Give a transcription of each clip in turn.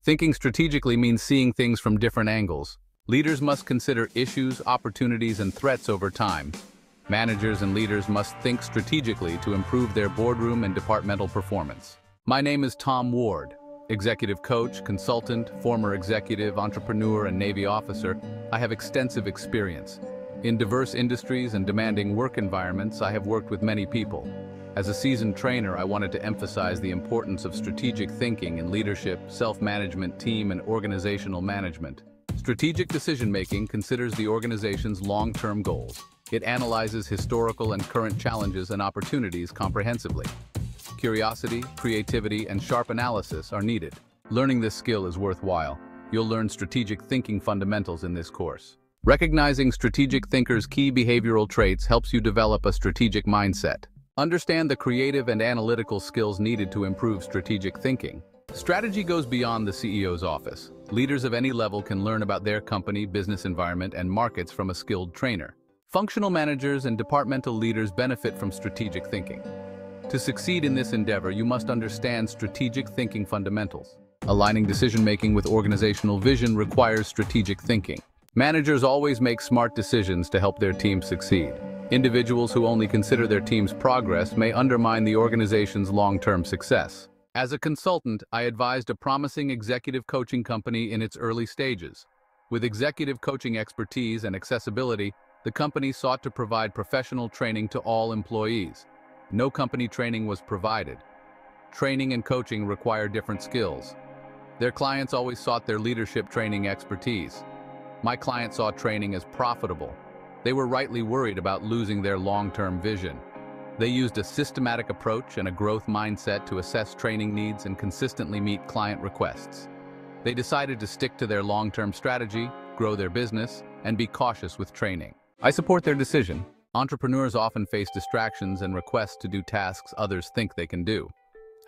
Thinking strategically means seeing things from different angles. Leaders must consider issues, opportunities, and threats over time. Managers and leaders must think strategically to improve their boardroom and departmental performance. My name is Tom Ward, executive coach, consultant, former executive, entrepreneur, and Navy officer. I have extensive experience. In diverse industries and demanding work environments, I have worked with many people. As a seasoned trainer, I wanted to emphasize the importance of strategic thinking in leadership, self-management, team, and organizational management. Strategic decision-making considers the organization's long-term goals. It analyzes historical and current challenges and opportunities comprehensively. Curiosity, creativity, and sharp analysis are needed. Learning this skill is worthwhile. You'll learn strategic thinking fundamentals in this course. Recognizing strategic thinkers' key behavioral traits helps you develop a strategic mindset. Understand the creative and analytical skills needed to improve strategic thinking. Strategy goes beyond the CEO's office. Leaders of any level can learn about their company, business environment, and markets from a skilled trainer. Functional managers and departmental leaders benefit from strategic thinking. To succeed in this endeavor, you must understand strategic thinking fundamentals. Aligning decision-making with organizational vision requires strategic thinking. Managers always make smart decisions to help their team succeed. Individuals who only consider their team's progress may undermine the organization's long-term success. As a consultant, I advised a promising executive coaching company in its early stages. With executive coaching expertise and accessibility, the company sought to provide professional training to all employees. No company training was provided. Training and coaching require different skills. Their clients always sought their leadership training expertise. My client saw training as profitable. They were rightly worried about losing their long-term vision. They used a systematic approach and a growth mindset to assess training needs and consistently meet client requests. They decided to stick to their long-term strategy, grow their business, and be cautious with training. I support their decision. Entrepreneurs often face distractions and requests to do tasks others think they can do.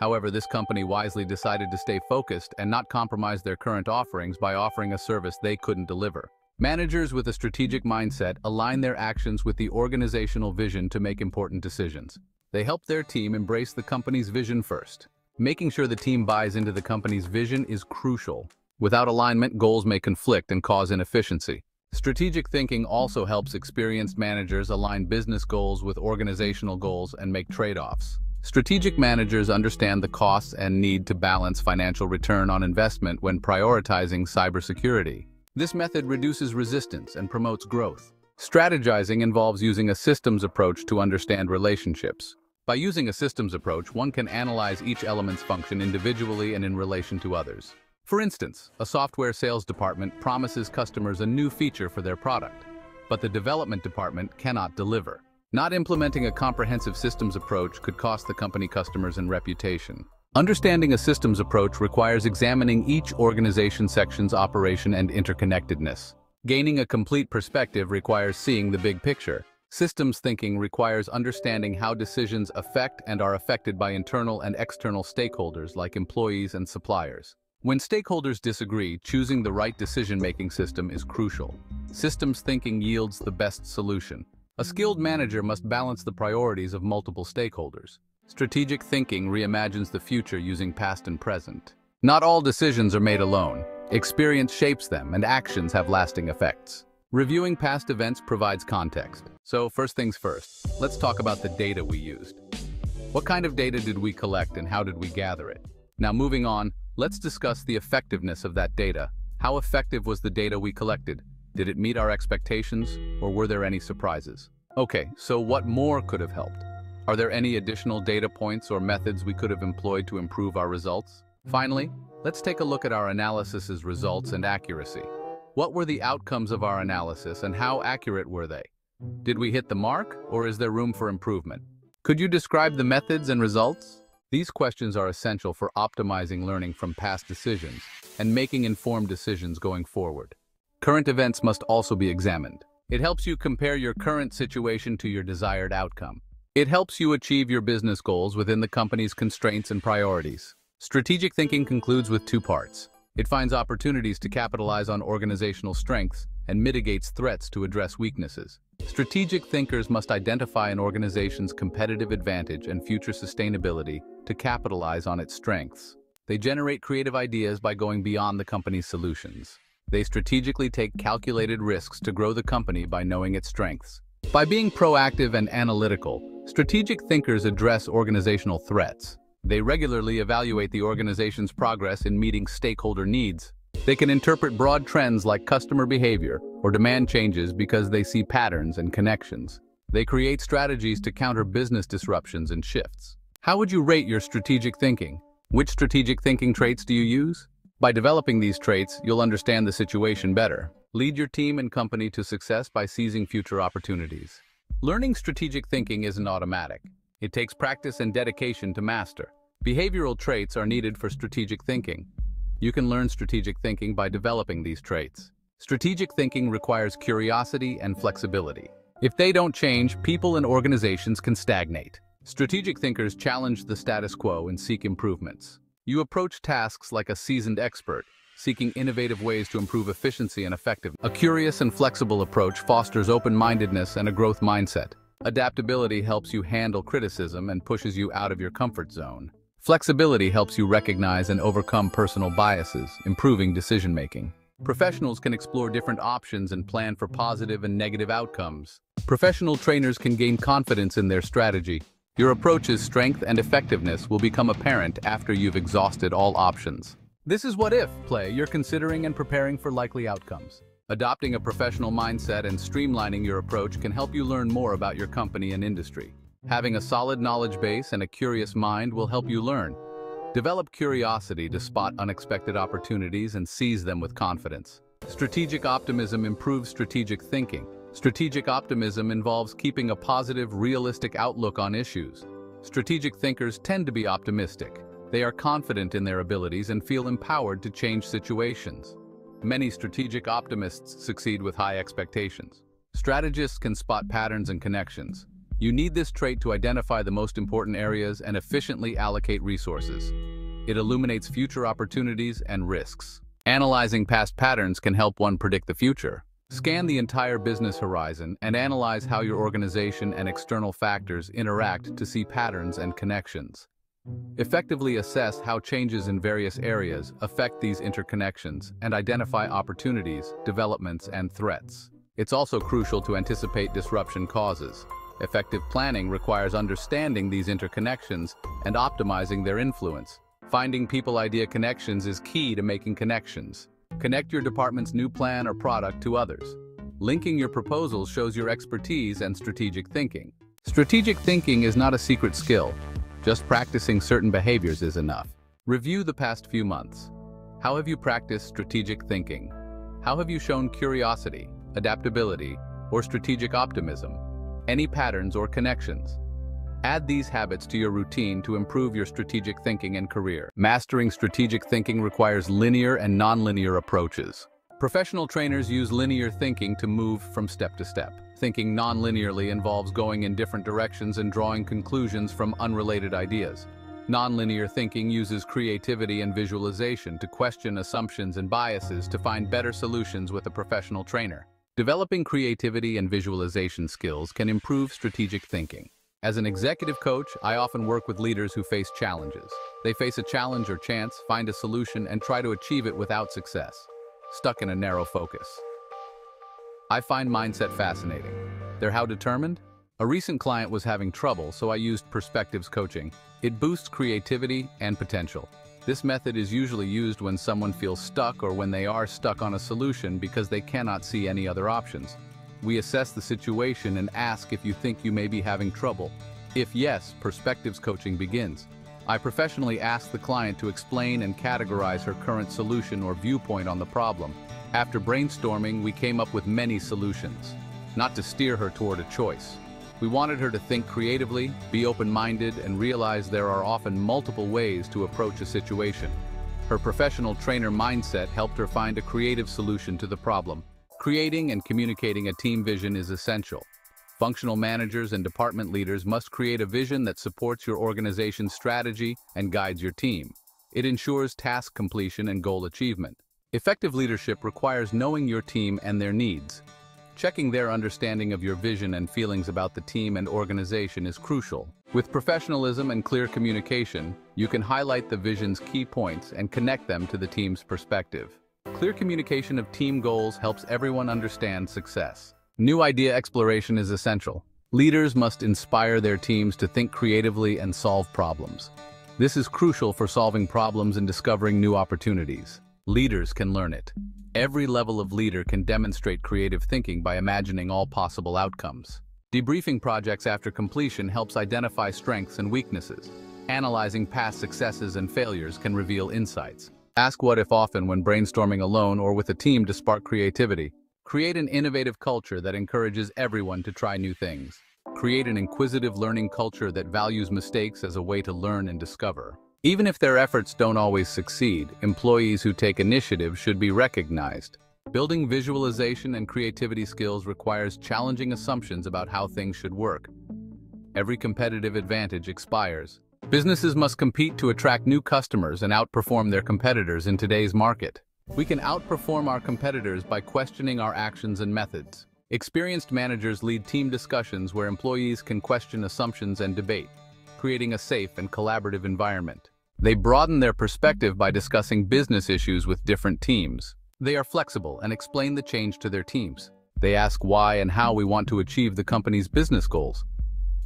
However, this company wisely decided to stay focused and not compromise their current offerings by offering a service they couldn't deliver. Managers with a strategic mindset align their actions with the organizational vision to make important decisions. They help their team embrace the company's vision first. Making sure the team buys into the company's vision is crucial. Without alignment, goals may conflict and cause inefficiency. Strategic thinking also helps experienced managers align business goals with organizational goals and make trade-offs. Strategic managers understand the costs and need to balance financial return on investment when prioritizing cybersecurity. This method reduces resistance and promotes growth. Strategizing involves using a systems approach to understand relationships. By using a systems approach, one can analyze each element's function individually and in relation to others. For instance, a software sales department promises customers a new feature for their product, but the development department cannot deliver. Not implementing a comprehensive systems approach could cost the company customers and reputation. Understanding a systems approach requires examining each organization section's operation and interconnectedness. Gaining a complete perspective requires seeing the big picture. Systems thinking requires understanding how decisions affect and are affected by internal and external stakeholders like employees and suppliers. When stakeholders disagree, choosing the right decision-making system is crucial. Systems thinking yields the best solution. A skilled manager must balance the priorities of multiple stakeholders. Strategic thinking reimagines the future using past and present. Not all decisions are made alone. Experience shapes them, and actions have lasting effects. Reviewing past events provides context. So first things first, let's talk about the data we used. What kind of data did we collect and how did we gather it? Now moving on, let's discuss the effectiveness of that data. How effective was the data we collected? Did it meet our expectations, or were there any surprises? Okay, so what more could have helped? Are there any additional data points or methods we could have employed to improve our results? Finally, let's take a look at our analysis's results and accuracy. What were the outcomes of our analysis and how accurate were they? Did we hit the mark, or is there room for improvement? Could you describe the methods and results? These questions are essential for optimizing learning from past decisions and making informed decisions going forward. Current events must also be examined. It helps you compare your current situation to your desired outcome. It helps you achieve your business goals within the company's constraints and priorities. Strategic thinking concludes with two parts. It finds opportunities to capitalize on organizational strengths and mitigates threats to address weaknesses. Strategic thinkers must identify an organization's competitive advantage and future sustainability to capitalize on its strengths. They generate creative ideas by going beyond the company's solutions. They strategically take calculated risks to grow the company by knowing its strengths. By being proactive and analytical, strategic thinkers address organizational threats. They regularly evaluate the organization's progress in meeting stakeholder needs. They can interpret broad trends like customer behavior or demand changes because they see patterns and connections. They create strategies to counter business disruptions and shifts. How would you rate your strategic thinking? Which strategic thinking traits do you use? By developing these traits, you'll understand the situation better. Lead your team and company to success by seizing future opportunities. Learning strategic thinking isn't automatic. It takes practice and dedication to master. Behavioral traits are needed for strategic thinking. You can learn strategic thinking by developing these traits. Strategic thinking requires curiosity and flexibility. If they don't change, people and organizations can stagnate. Strategic thinkers challenge the status quo and seek improvements. You approach tasks like a seasoned expert, seeking innovative ways to improve efficiency and effectiveness. A curious and flexible approach fosters open-mindedness and a growth mindset. Adaptability helps you handle criticism and pushes you out of your comfort zone. Flexibility helps you recognize and overcome personal biases, improving decision-making. Professionals can explore different options and plan for positive and negative outcomes. Professional trainers can gain confidence in their strategy. Your approach's strength and effectiveness will become apparent after you've exhausted all options. This is what-if play you're considering and preparing for likely outcomes. Adopting a professional mindset and streamlining your approach can help you learn more about your company and industry. Having a solid knowledge base and a curious mind will help you learn. Develop curiosity to spot unexpected opportunities and seize them with confidence. Strategic optimism improves strategic thinking. Strategic optimism involves keeping a positive, realistic outlook on issues. Strategic thinkers tend to be optimistic. They are confident in their abilities and feel empowered to change situations. Many strategic optimists succeed with high expectations. Strategists can spot patterns and connections. You need this trait to identify the most important areas and efficiently allocate resources. It illuminates future opportunities and risks. Analyzing past patterns can help one predict the future. Scan the entire business horizon and analyze how your organization and external factors interact to see patterns and connections. Effectively assess how changes in various areas affect these interconnections and identify opportunities, developments, and threats. It's also crucial to anticipate disruption causes. Effective planning requires understanding these interconnections and optimizing their influence. Finding people-idea connections is key to making connections. Connect your department's new plan or product to others. Linking your proposals shows your expertise and strategic thinking. Strategic thinking is not a secret skill. Just practicing certain behaviors is enough. Review the past few months. How have you practiced strategic thinking? How have you shown curiosity, adaptability, or strategic optimism? Any patterns or connections? Add these habits to your routine to improve your strategic thinking and career. Mastering strategic thinking requires linear and nonlinear approaches. Professional trainers use linear thinking to move from step to step. Thinking nonlinearly involves going in different directions and drawing conclusions from unrelated ideas. Nonlinear thinking uses creativity and visualization to question assumptions and biases to find better solutions with a professional trainer. Developing creativity and visualization skills can improve strategic thinking. As an executive coach, I often work with leaders who face challenges. They face a challenge or chance, find a solution, and try to achieve it without success, stuck in a narrow focus. I find mindset fascinating. They're how determined? A recent client was having trouble, so I used perspectives coaching. It boosts creativity and potential. This method is usually used when someone feels stuck or when they are stuck on a solution because they cannot see any other options. We assess the situation and ask if you think you may be having trouble. If yes, perspectives coaching begins. I professionally ask the client to explain and categorize her current solution or viewpoint on the problem. After brainstorming, we came up with many solutions, not to steer her toward a choice. We wanted her to think creatively, be open-minded, and realize there are often multiple ways to approach a situation. Her professional trainer mindset helped her find a creative solution to the problem. Creating and communicating a team vision is essential. Functional managers and department leaders must create a vision that supports your organization's strategy and guides your team. It ensures task completion and goal achievement. Effective leadership requires knowing your team and their needs. Checking their understanding of your vision and feelings about the team and organization is crucial. With professionalism and clear communication, you can highlight the vision's key points and connect them to the team's perspective. Clear communication of team goals helps everyone understand success. New idea exploration is essential. Leaders must inspire their teams to think creatively and solve problems. This is crucial for solving problems and discovering new opportunities. Leaders can learn it. Every level of leader can demonstrate creative thinking by imagining all possible outcomes. Debriefing projects after completion helps identify strengths and weaknesses. Analyzing past successes and failures can reveal insights. Ask what if often when brainstorming alone or with a team to spark creativity. Create an innovative culture that encourages everyone to try new things. Create an inquisitive learning culture that values mistakes as a way to learn and discover. Even if their efforts don't always succeed, employees who take initiative should be recognized. Building visualization and creativity skills requires challenging assumptions about how things should work. Every competitive advantage expires. Businesses must compete to attract new customers and outperform their competitors in today's market. We can outperform our competitors by questioning our actions and methods. Experienced managers lead team discussions where employees can question assumptions and debate, creating a safe and collaborative environment. They broaden their perspective by discussing business issues with different teams. They are flexible and explain the change to their teams. They ask why and how we want to achieve the company's business goals.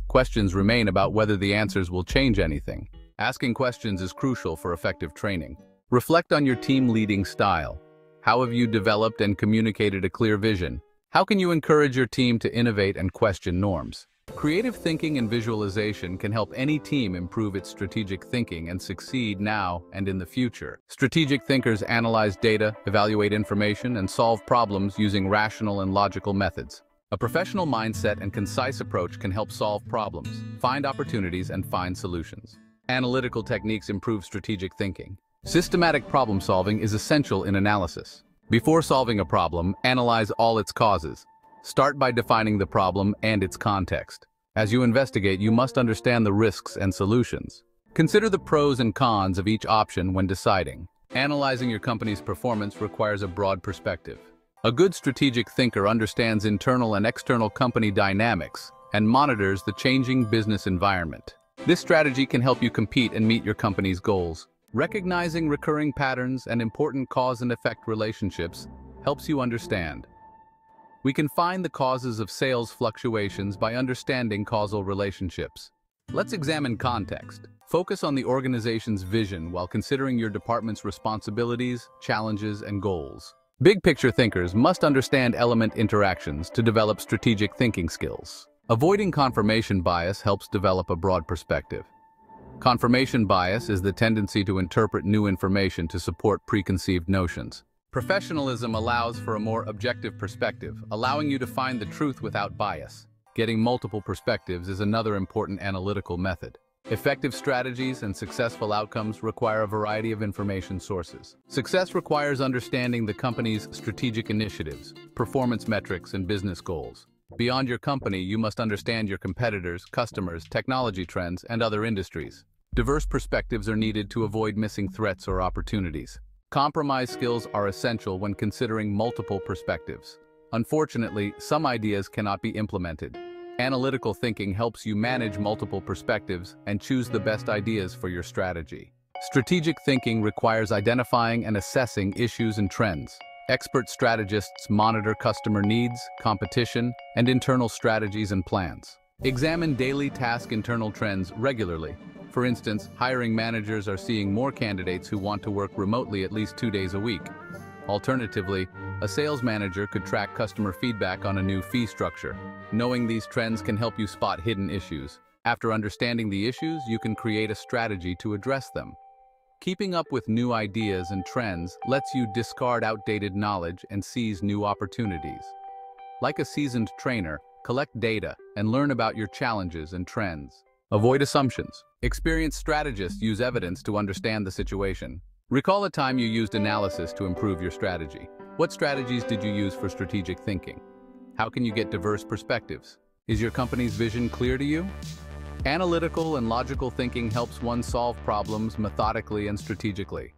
Questions remain about whether the answers will change anything. Asking questions is crucial for effective training. Reflect on your team leading style. How have you developed and communicated a clear vision? How can you encourage your team to innovate and question norms? Creative thinking and visualization can help any team improve its strategic thinking and succeed now and in the future. Strategic thinkers analyze data, evaluate information, and solve problems using rational and logical methods. A professional mindset and concise approach can help solve problems, find opportunities, and find solutions. Analytical techniques improve strategic thinking. Systematic problem solving is essential in analysis. Before solving a problem, analyze all its causes. Start by defining the problem and its context. As you investigate, you must understand the risks and solutions. Consider the pros and cons of each option when deciding. Analyzing your company's performance requires a broad perspective. A good strategic thinker understands internal and external company dynamics and monitors the changing business environment. This strategy can help you compete and meet your company's goals. Recognizing recurring patterns and important cause and effect relationships helps you understand. We can find the causes of sales fluctuations by understanding causal relationships. Let's examine context. Focus on the organization's vision while considering your department's responsibilities, challenges, and goals. Big-picture thinkers must understand element interactions to develop strategic thinking skills. Avoiding confirmation bias helps develop a broad perspective. Confirmation bias is the tendency to interpret new information to support preconceived notions. Professionalism allows for a more objective perspective, allowing you to find the truth without bias. Getting multiple perspectives is another important analytical method. Effective strategies and successful outcomes require a variety of information sources. Success requires understanding the company's strategic initiatives, performance metrics, and business goals. Beyond your company, you must understand your competitors, customers, technology trends, and other industries. Diverse perspectives are needed to avoid missing threats or opportunities. Compromise skills are essential when considering multiple perspectives. Unfortunately, some ideas cannot be implemented. Analytical thinking helps you manage multiple perspectives and choose the best ideas for your strategy. Strategic thinking requires identifying and assessing issues and trends. Expert strategists monitor customer needs, competition, and internal strategies and plans. Examine daily task internal trends regularly. For instance, hiring managers are seeing more candidates who want to work remotely at least 2 days a week. Alternatively, a sales manager could track customer feedback on a new fee structure. Knowing these trends can help you spot hidden issues. After understanding the issues, you can create a strategy to address them. Keeping up with new ideas and trends lets you discard outdated knowledge and seize new opportunities. Like a seasoned trainer, collect data and learn about your challenges and trends. Avoid assumptions. Experienced strategists use evidence to understand the situation. Recall a time you used analysis to improve your strategy. What strategies did you use for strategic thinking? How can you get diverse perspectives? Is your company's vision clear to you? Analytical and logical thinking helps one solve problems methodically and strategically.